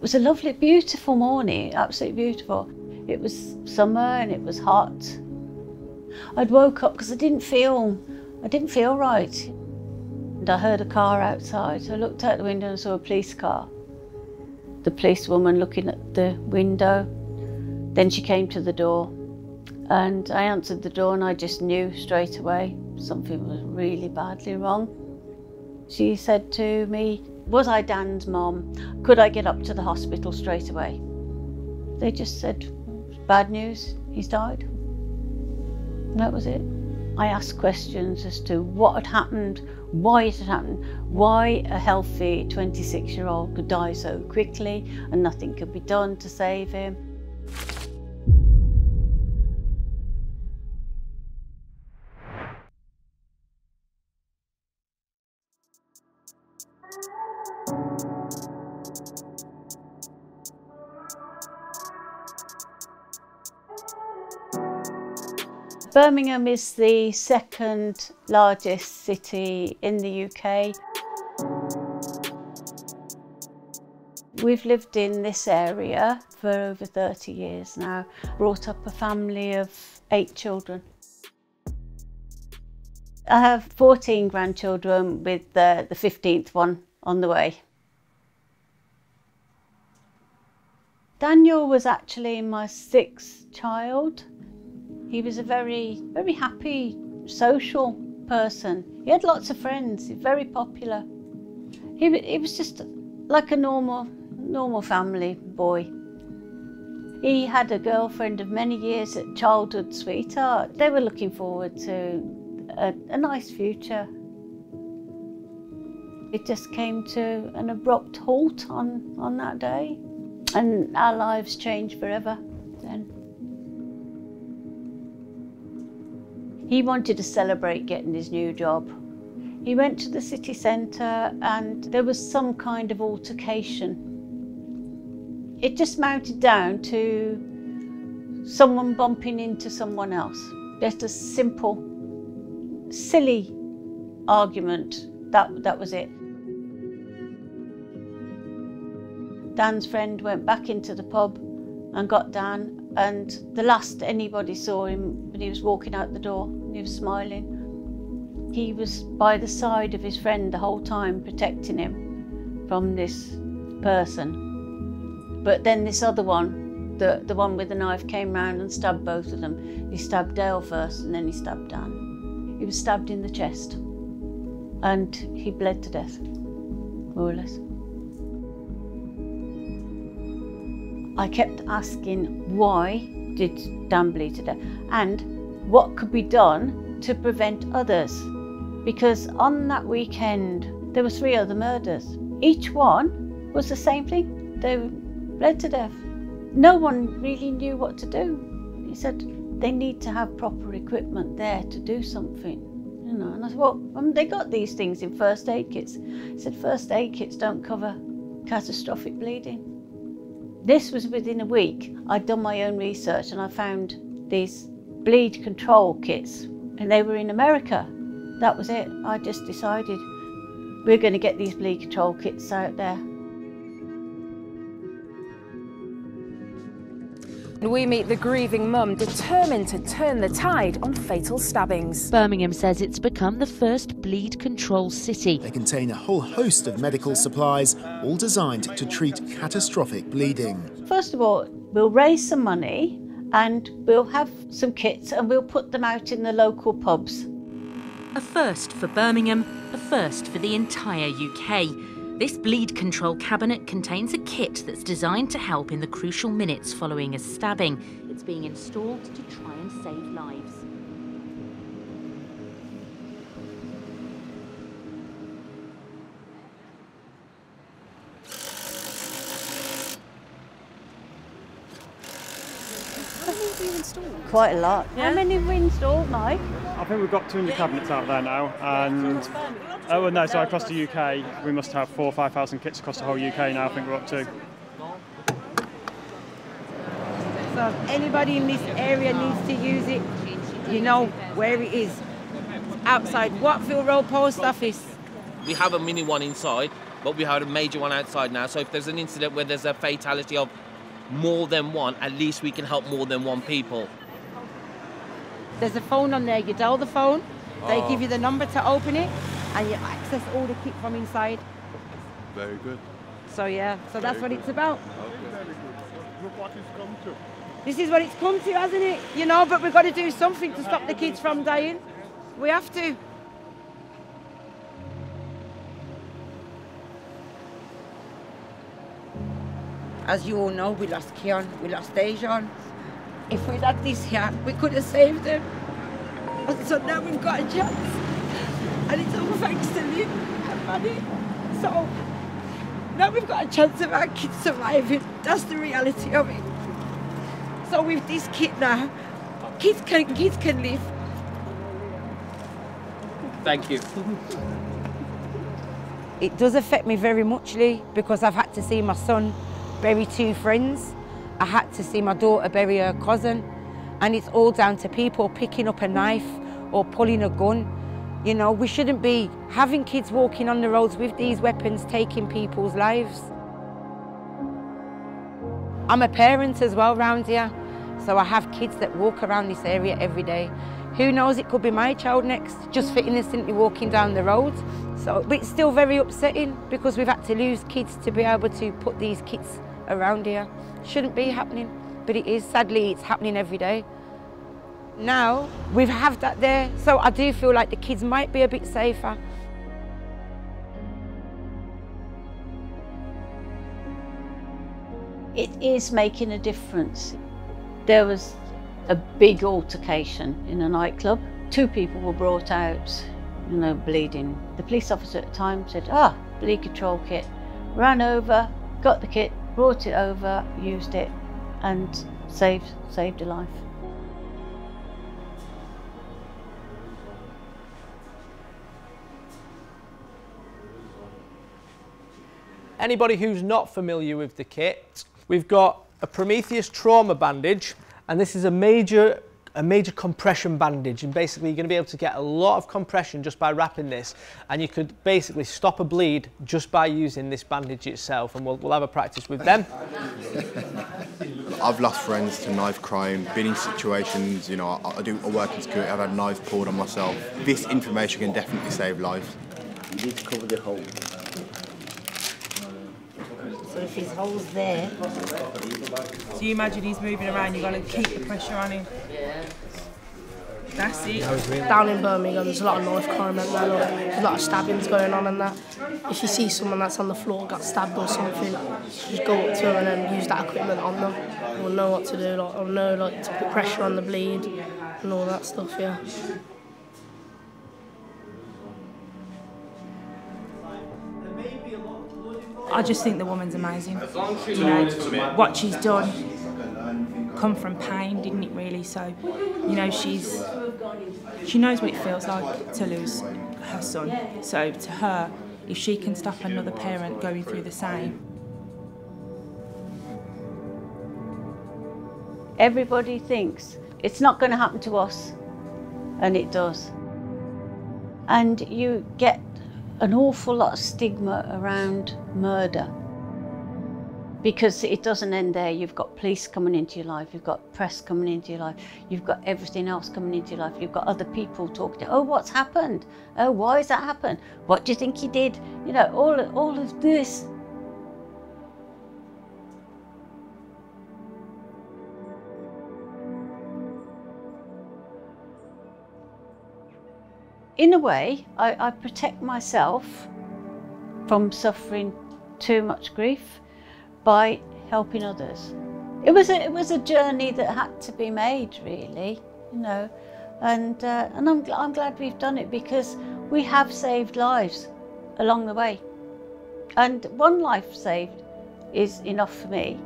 It was a lovely, beautiful morning, absolutely beautiful. It was summer and it was hot. I'd woke up because I didn't feel right. And I heard a car outside, so I looked out the window and saw a police car. The policewoman looking at the window. Then she came to the door and I answered the door and I just knew straight away something was really badly wrong. She said to me, was I Dan's mum? Could I get up to the hospital straight away? They just said, bad news, he's died. And that was it. I asked questions as to what had happened, why it had happened, why a healthy 26-year-old could die so quickly and nothing could be done to save him. Birmingham is the second largest city in the UK. We've lived in this area for over 30 years now, brought up a family of 8 children. I have 14 grandchildren with the 15th one on the way. Daniel was actually my 6th child. He was a very, very happy, social person. He had lots of friends, he's very popular. He was just like a normal family boy. He had a girlfriend of many years, a childhood sweetheart. They were looking forward to a nice future. It just came to an abrupt halt on that day, and our lives changed forever then. He wanted to celebrate getting his new job. He went to the city centre and there was some kind of altercation. It just mounted down to someone bumping into someone else. Just a simple, silly argument. That was it. Dan's friend went back into the pub and got Dan, and the last anybody saw him when he was walking out the door, he was smiling. He was by the side of his friend the whole time, protecting him from this person. But then this other one, the one with the knife, came round and stabbed both of them. He stabbed Dale first and then he stabbed Dan. He was stabbed in the chest and he bled to death, more or less. I kept asking, why did Dan bleed to death? And what could be done to prevent others? Because on that weekend, there were 3 other murders. Each one was the same thing. They bled to death. No one really knew what to do. He said, they need to have proper equipment there to do something. You know, and I said, well, they got these things in first aid kits. He said, first aid kits don't cover catastrophic bleeding. This was within a week. I'd done my own research and I found these bleed control kits and they were in America. That was it. I just decided we're going to get these bleed control kits out there. We meet the grieving mum determined to turn the tide on fatal stabbings. Birmingham says it's become the first bleed control city. They contain a whole host of medical supplies, all designed to treat catastrophic bleeding. First of all, we'll raise some money and we'll have some kits and we'll put them out in the local pubs. A first for Birmingham, a first for the entire UK. This bleed control cabinet contains a kit that's designed to help in the crucial minutes following a stabbing. It's being installed to try and save lives. How many have you installed? Quite a lot. Yeah. How many have we installed, Mike? I think we've got 200 cabinets out there now, and across the UK we must have 4,000 or 5,000 kits across the whole UK now. I think we're up to. So if anybody in this area needs to use it, you know where it is. Outside Watfield Road Post Office. We have a mini one inside, but we had a major one outside now. So if there's an incident where there's a fatality of more than one, at least we can help more than one people. There's a phone on there, you dial the phone, they give you the number to open it, and you access all the kit from inside. Very good. So yeah, so that's what it's about. Okay. Look what it's come to. This is what it's come to, hasn't it? You know, but we've got to do something to stop the kids from dying. We have to. As you all know, we lost Keon, we lost Dejan. If we'd had this here, we could have saved them. And so now we've got a chance. And it's all thanks to Lynne and Maddie. So now we've got a chance of our kids surviving. That's the reality of it. So with this kit now, kids can live. Thank you. It does affect me very much, Lee, because I've had to see my son bury 2 friends. I had to see my daughter bury her cousin. And it's all down to people picking up a knife or pulling a gun. You know, we shouldn't be having kids walking on the roads with these weapons, taking people's lives. I'm a parent as well round here, so I have kids that walk around this area every day. Who knows, it could be my child next, just for innocently walking down the road. So, but it's still very upsetting because we've had to lose kids to be able to put these kits around here. Shouldn't be happening, but it is. Sadly, it's happening every day. Now, we have that there, so I do feel like the kids might be a bit safer. It is making a difference. There was a big altercation in a nightclub. 2 people were brought out, you know, bleeding. The police officer at the time said, bleed control kit. Ran over, got the kit, brought it over, used it, and saved a life. Anybody who's not familiar with the kit, we've got a Prometheus trauma bandage, and this is a major compression bandage, and basically you're going to be able to get a lot of compression just by wrapping this, and you could basically stop a bleed just by using this bandage itself, and we'll have a practice with them. I've lost friends to knife crime, been in situations, you know, I work in security, I've had knives pulled on myself. This information can definitely save lives. You need to cover the hole. So if his hole's there. So you imagine he's moving around, you've got to keep the pressure on him. That's it. Down in Birmingham, there's a lot of knife crime and there's a lot of stabbings going on and that. If you see someone that's on the floor got stabbed or something, just go up to them and then use that equipment on them. We'll know what to do, we'll know to put pressure on the bleed and all that stuff, yeah. I just think the woman's amazing. You know, what she's done come from pain, didn't it really? So, you know, she knows what it feels like to lose her son. So to her, if she can stop another parent going through the same. Everybody thinks it's not going to happen to us, and it does. And you get an awful lot of stigma around murder because it doesn't end there. You've got police coming into your life, you've got press coming into your life, you've got everything else coming into your life, you've got other people talking to, oh, what's happened? Oh, why has that happened? What do you think he did? You know, all of this. In a way, I protect myself from suffering too much grief by helping others. It was a journey that had to be made, really, you know, and I'm glad we've done it because we have saved lives along the way, and one life saved is enough for me.